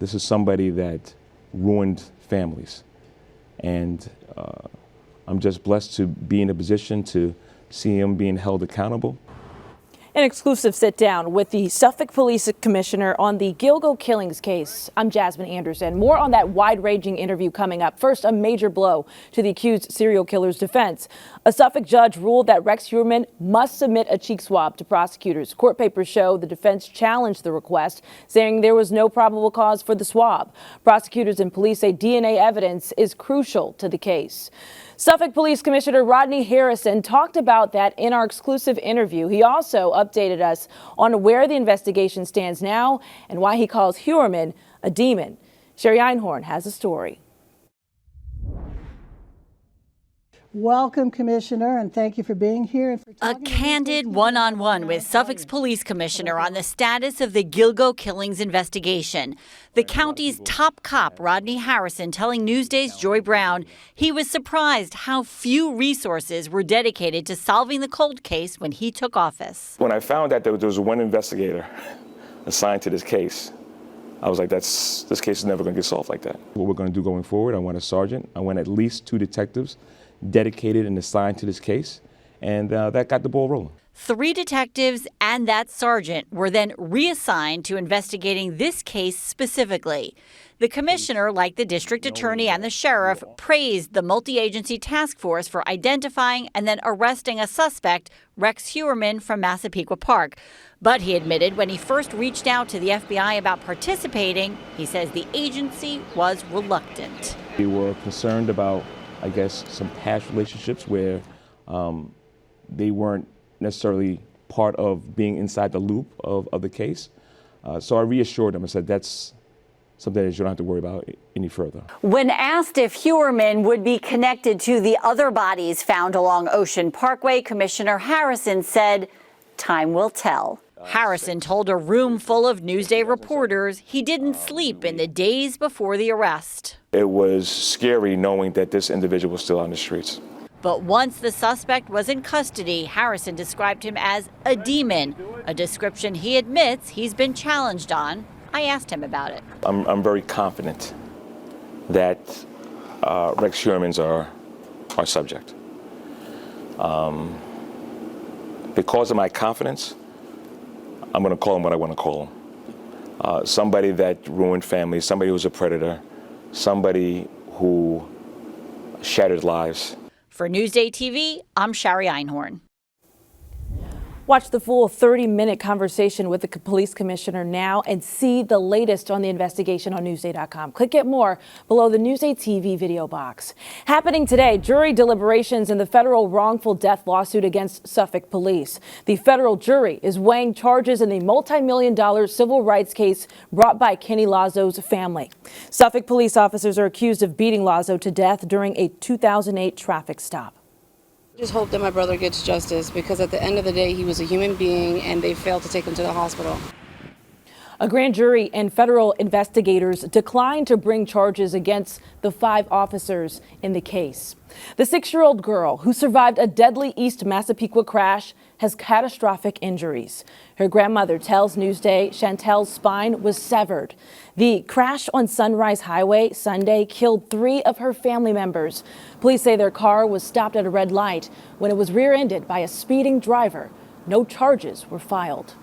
This is somebody that ruined families. And I'm just blessed to be in a position to see him being held accountable. An exclusive sit-down with the Suffolk Police Commissioner on the Gilgo killings case. I'm Jasmine Anderson. More on that wide-ranging interview coming up. First, a major blow to the accused serial killer's defense. A Suffolk judge ruled that Rex Heuermann must submit a cheek swab to prosecutors. Court papers show the defense challenged the request, saying there was no probable cause for the swab. Prosecutors and police say DNA evidence is crucial to the case. Suffolk Police Commissioner Rodney Harrison talked about that in our exclusive interview. He also updated us on where the investigation stands now and why he calls Heuermann a demon. Sherry Einhorn has a story. Welcome, Commissioner, and thank you for being here. And for a candid one-on-one with Suffolk's Police Commissioner on the status of the Gilgo killings investigation. The county's top cop, Rodney Harrison, telling Newsday's Joy Brown he was surprised how few resources were dedicated to solving the cold case when he took office. When I found out that there was one investigator assigned to this case, I was like, this case is never going to get solved like that. What we're going to do going forward, I want a sergeant, I want at least 2 detectives dedicated and assigned to this case, and that got the ball rolling. 3 detectives and that sergeant were then reassigned to investigating this case specifically. The commissioner, like the district attorney and the sheriff, praised the multi-agency task force for identifying and then arresting a suspect, Rex Heuermann from Massapequa Park. But he admitted when he first reached out to the FBI about participating, he says the agency was reluctant. We were concerned about, I guess, some past relationships where they weren't necessarily part of being inside the loop of the case. So I reassured them. I said, that's something that you don't have to worry about any further. When asked if Heuermann would be connected to the other bodies found along Ocean Parkway, Commissioner Harrison said, time will tell. Harrison told a room full of Newsday reporters he didn't sleep in the days before the arrest. It was scary knowing that this individual was still on the streets. But once the suspect was in custody, Harrison described him as a demon, a description he admits he's been challenged on. I asked him about it. I'm very confident that Rex Heuermann's our subject. Because of my confidence, I'm going to call him what I want to call him. Somebody that ruined families, somebody who was a predator, somebody who shattered lives. For NewsdayTV, I'm Sherry Einhorn. Watch the full 30-minute conversation with the police commissioner now and see the latest on the investigation on Newsday.com. Click Get More below the NewsdayTV video box. Happening today, jury deliberations in the federal wrongful death lawsuit against Suffolk Police. The federal jury is weighing charges in the multi-million-dollar civil rights case brought by Kenny Lazo's family. Suffolk police officers are accused of beating Lazo to death during a 2008 traffic stop. I just hope that my brother gets justice, because at the end of the day, he was a human being and they failed to take him to the hospital. A grand jury and federal investigators declined to bring charges against the 5 officers in the case. The 6-year-old girl who survived a deadly East Massapequa crash has catastrophic injuries. Her grandmother tells Newsday Chantel's spine was severed. The crash on Sunrise Highway Sunday killed 3 of her family members. Police say their car was stopped at a red light when it was rear-ended by a speeding driver. No charges were filed.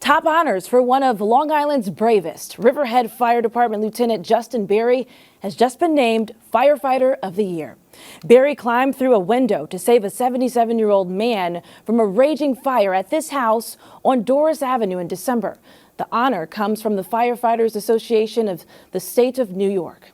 Top honors for one of Long Island's bravest. Riverhead Fire Department Lieutenant Justin Berry has just been named Firefighter of the Year. Berry climbed through a window to save a 77-year-old man from a raging fire at this house on Doris Avenue in December. The honor comes from the Firefighters Association of the State of New York.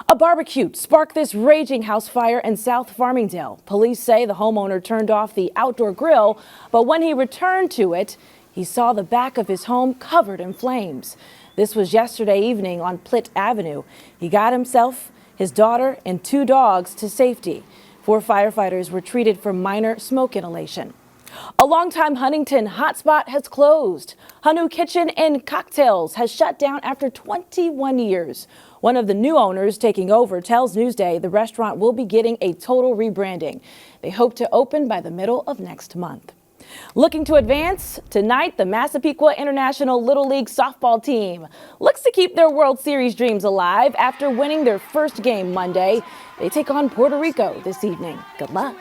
A barbecue sparked this raging house fire in South Farmingdale. Police say the homeowner turned off the outdoor grill, but when he returned to it, he saw the back of his home covered in flames. This was yesterday evening on Plitt Avenue. He got himself, his daughter, and 2 dogs to safety. 4 firefighters were treated for minor smoke inhalation. A longtime Huntington hotspot has closed. Hanu Kitchen and Cocktails has shut down after 21 years. One of the new owners taking over tells Newsday the restaurant will be getting a total rebranding. They hope to open by the middle of next month. Looking to advance? Tonight, the Massapequa International Little League softball team looks to keep their World Series dreams alive after winning their first game Monday. They take on Puerto Rico this evening. Good luck.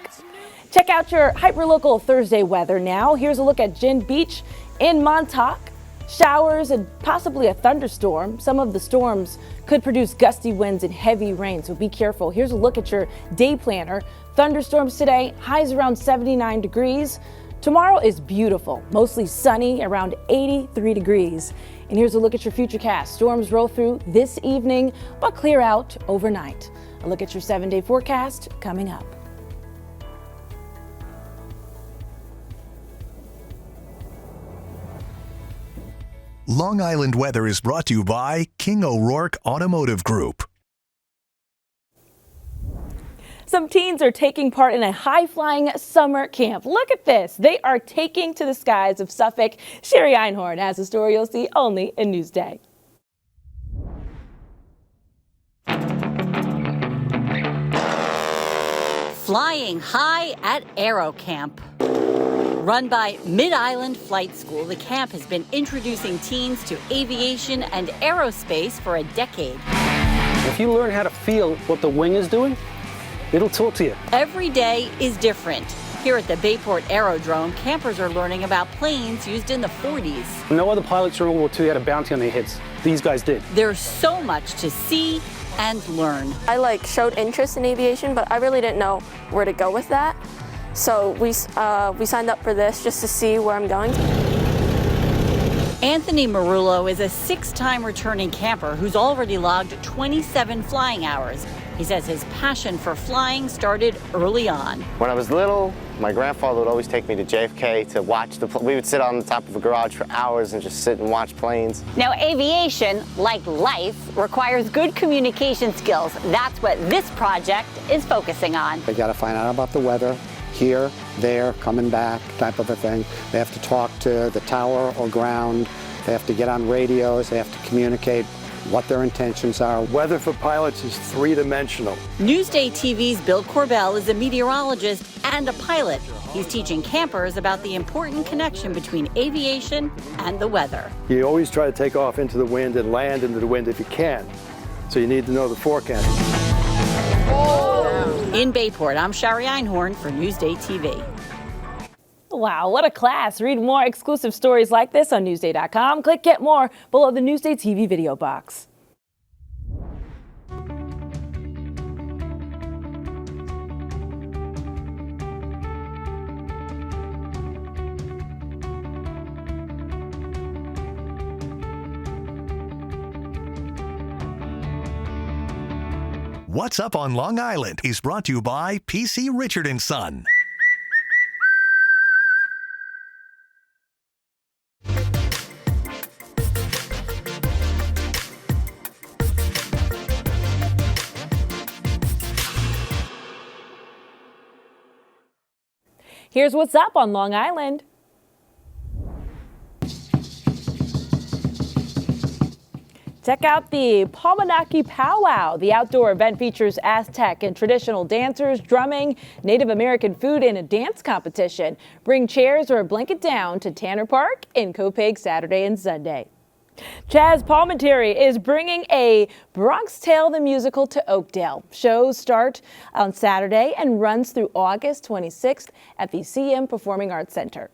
Check out your hyperlocal Thursday weather now. Here's a look at Gin Beach in Montauk. Showers and possibly a thunderstorm. Some of the storms could produce gusty winds and heavy rain, so be careful. Here's a look at your day planner. Thunderstorms today, highs around 79 degrees. Tomorrow is beautiful, mostly sunny, around 83 degrees. And here's a look at your futurecast. Storms roll through this evening, but clear out overnight. A look at your 7-day forecast coming up. Long Island weather is brought to you by King O'Rourke Automotive Group. Some teens are taking part in a high-flying summer camp. Look at this. They are taking to the skies of Suffolk. Sherry Einhorn has a story you'll see only in Newsday. Flying high at Aero Camp. Run by Mid-Island Flight School, the camp has been introducing teens to aviation and aerospace for a decade. If you learn how to feel what the wing is doing, it'll talk to you. Every day is different. Here at the Bayport Aerodrome, campers are learning about planes used in the 40s. No other pilots during World War II had a bounty on their heads. These guys did. There's so much to see and learn. I showed interest in aviation, but I really didn't know where to go with that. So we signed up for this just to see where I'm going. Anthony Marullo is a 6-time returning camper who's already logged 27 flying hours. He says his passion for flying started early on. When I was little, my grandfather would always take me to JFK to watch we would sit on the top of a garage for hours and just sit and watch planes. Now, aviation, like life, requires good communication skills. That's what this project is focusing on. They got to find out about the weather, here, there, coming back, type of a thing. They have to talk to the tower or ground. They have to get on radios. They have to communicate what their intentions are. Weather for pilots is three-dimensional. NewsdayTV's Bill Corbell is a meteorologist and a pilot. He's teaching campers about the important connection between aviation and the weather. You always try to take off into the wind and land into the wind if you can. So you need to know the forecast. In Bayport, I'm Sherry Einhorn for NewsdayTV. Wow, what a class. Read more exclusive stories like this on Newsday.com. Click Get More below the Newsday TV video box. What's Up on Long Island is brought to you by PC Richard & Son. Here's what's up on Long Island. Check out the Palmanaki Powwow. The outdoor event features Aztec and traditional dancers, drumming, Native American food, and a dance competition. Bring chairs or a blanket down to Tanner Park in Copeg Saturday and Sunday. Chaz Palminteri is bringing a Bronx Tale the Musical to Oakdale. Shows start on Saturday and runs through August 26th at the CM Performing Arts Center.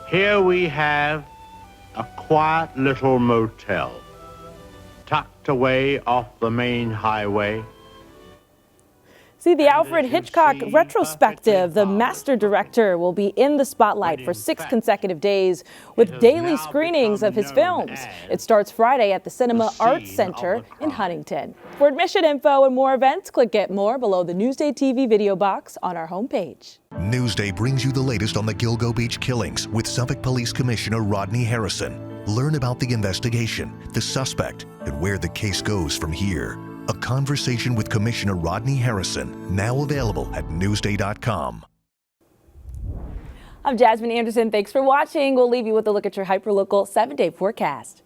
Here we have a quiet little motel, tucked away off the main highway. See the Alfred Hitchcock retrospective. The master director will be in the spotlight for 6 consecutive days with daily screenings of his films. It starts Friday at the Cinema Arts Center in Huntington. For admission info and more events, click Get More below the Newsday TV video box on our homepage. Newsday brings you the latest on the Gilgo Beach killings with Suffolk Police Commissioner Rodney Harrison. Learn about the investigation, the suspect, and where the case goes from here. A conversation with Commissioner Rodney Harrison, now available at Newsday.com. I'm Jasmine Anderson. Thanks for watching. We'll leave you with a look at your hyperlocal 7-day forecast.